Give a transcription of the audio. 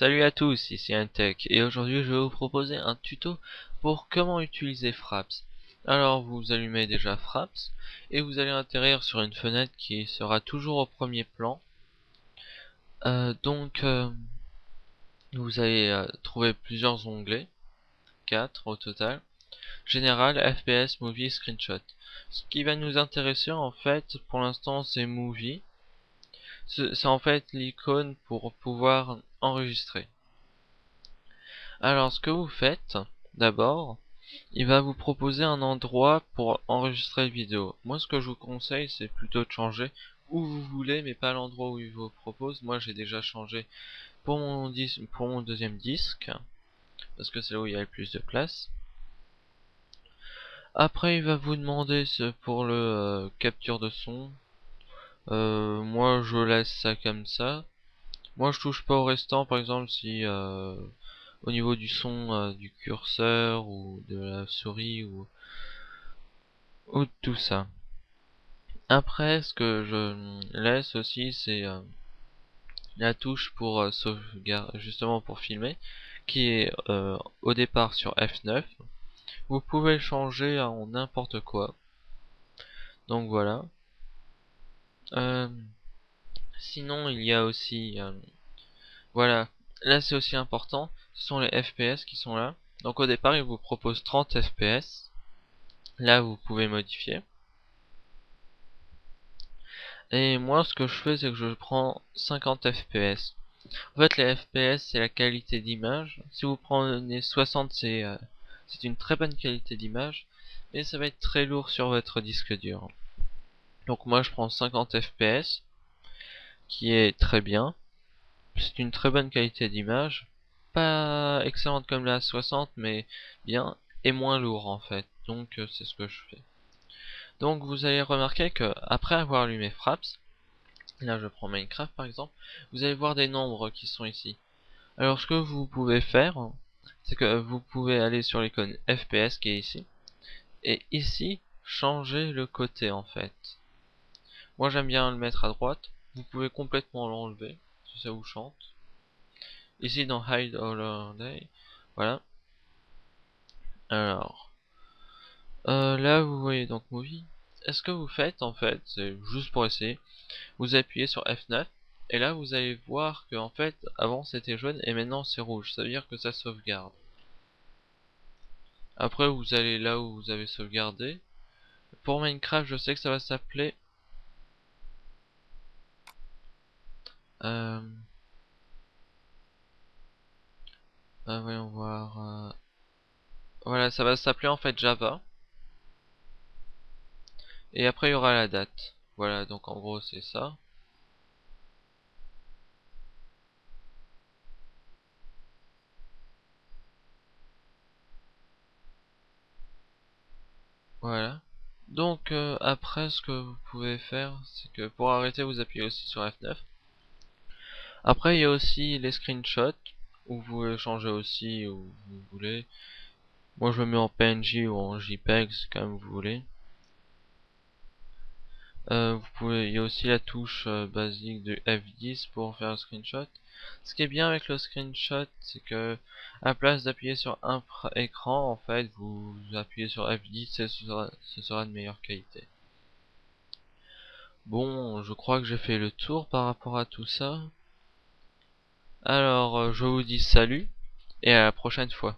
Salut à tous, ici Antech et aujourd'hui je vais vous proposer un tuto pour comment utiliser Fraps. Alors vous allumez déjà Fraps et vous allez atterrir sur une fenêtre qui sera toujours au premier plan. Vous allez trouver plusieurs onglets, 4 au total. Général, FPS, Movie, Screenshot. Ce qui va nous intéresser en fait pour l'instant c'est Movie. C'est en fait l'icône pour pouvoir enregistrer. Alors ce que vous faites, d'abord, il va vous proposer un endroit pour enregistrer la vidéo. Moi ce que je vous conseille c'est plutôt de changer où vous voulez mais pas l'endroit où il vous propose. Moi j'ai déjà changé pour mon deuxième disque, parce que c'est là où il y a le plus de place. Après il va vous demander pour le capture de son. Moi je laisse ça comme ça. Moi je touche pas au restant, par exemple si au niveau du son du curseur ou de la souris ou de tout ça. Après ce que je laisse aussi c'est la touche pour sauvegarder, justement pour filmer, qui est au départ sur F9. Vous pouvez le changer en n'importe quoi. Donc voilà. Euh, Sinon il y a aussi voilà, là c'est aussi important, ce sont les FPS qui sont là. Donc au départ il vous propose 30 FPS. Là vous pouvez modifier. Et moi ce que je fais c'est que je prends 50 FPS. En fait les FPS c'est la qualité d'image. Si vous prenez 60 c'est une très bonne qualité d'image, mais ça va être très lourd sur votre disque dur. Donc moi je prends 50 FPS, qui est très bien. C'est une très bonne qualité d'image. Pas excellente comme la 60 mais bien, et moins lourd en fait. Donc c'est ce que je fais. Donc vous allez remarquer que après avoir allumé Fraps, là je prends Minecraft par exemple, vous allez voir des nombres qui sont ici. Alors ce que vous pouvez faire, c'est que vous pouvez aller sur l'icône FPS qui est ici, et ici changer le côté en fait. Moi j'aime bien le mettre à droite. Vous pouvez complètement l'enlever si ça vous chante. Ici dans Hide All Day, voilà. Alors là vous voyez donc Movie. Est-ce que vous faites en fait, c'est juste pour essayer, vous appuyez sur F9 et là vous allez voir que en fait avant c'était jaune et maintenant c'est rouge, ça veut dire que ça sauvegarde. Après vous allez là où vous avez sauvegardé. Pour Minecraft je sais que ça va s'appeler voyons voir, voilà, ça va s'appeler en fait Java. Et après il y aura la date. Voilà, donc en gros c'est ça. Voilà. Donc après ce que vous pouvez faire, c'est que pour arrêter vous appuyez aussi sur F9. Après il y a aussi les screenshots, où vous pouvez changer aussi où vous voulez. Moi je le mets en PNG ou en JPEG, c'est comme vous voulez. Il y a aussi la touche basique de F10 pour faire un screenshot. Ce qui est bien avec le screenshot, c'est que à place d'appuyer sur un écran, en fait, vous appuyez sur F10 et ce sera de meilleure qualité. Bon, je crois que j'ai fait le tour par rapport à tout ça. Alors, je vous dis salut et à la prochaine fois.